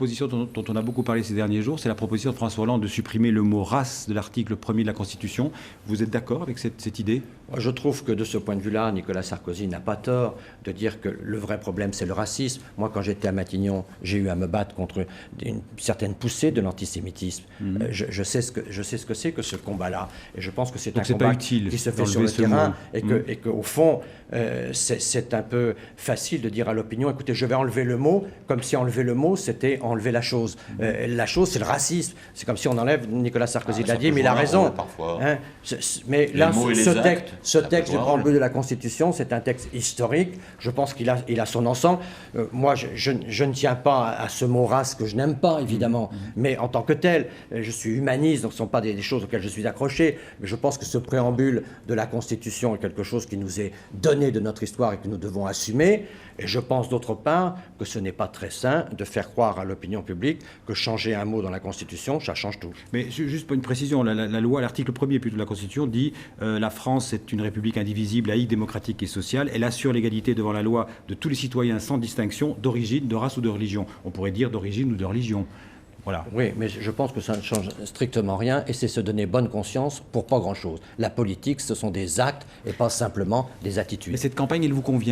Proposition dont on a beaucoup parlé ces derniers jours, c'est la proposition de François Hollande de supprimer le mot « race » de l'article 1er de la Constitution. Vous êtes d'accord avec cette idée? Je trouve que de ce point de vue-là, Nicolas Sarkozy n'a pas tort de dire que le vrai problème, c'est le racisme. Moi, quand j'étais à Matignon, j'ai eu à me battre contre une certaine poussée de l'antisémitisme. Je sais ce que c'est que ce combat-là. Et je pense que c'est un combat qui se fait sur le terrain et qu'au fond, c'est un peu facile de dire à l'opinion, écoutez, je vais enlever le mot, comme si enlever le mot, c'était enlever la chose. La chose, c'est le racisme. C'est comme si on enlève, Nicolas Sarkozy l'a dit, mais il a raison. Hein, mais là, ce texte du préambule de la Constitution, c'est un texte historique. Je pense qu'il a son ensemble. Moi, je ne tiens pas à ce mot race que je n'aime pas, évidemment. Mais en tant que tel, je suis humaniste, donc ce ne sont pas des choses auxquelles je suis accroché. Mais je pense que ce préambule de la Constitution est quelque chose qui nous est donné de notre histoire et que nous devons assumer. Et je pense d'autre part que ce n'est pas très sain de faire croire à l'opinion publique que changer un mot dans la Constitution, ça change tout. Mais juste pour une précision, la loi, l'article 1er plutôt de la Constitution dit la France est une république indivisible, laïque, démocratique et sociale. Elle assure l'égalité devant la loi de tous les citoyens sans distinction d'origine, de race ou de religion. On pourrait dire d'origine ou de religion. Voilà. Oui, mais je pense que ça ne change strictement rien et c'est se donner bonne conscience pour pas grand-chose. La politique, ce sont des actes et pas simplement des attitudes. Mais cette campagne, elle vous convient ?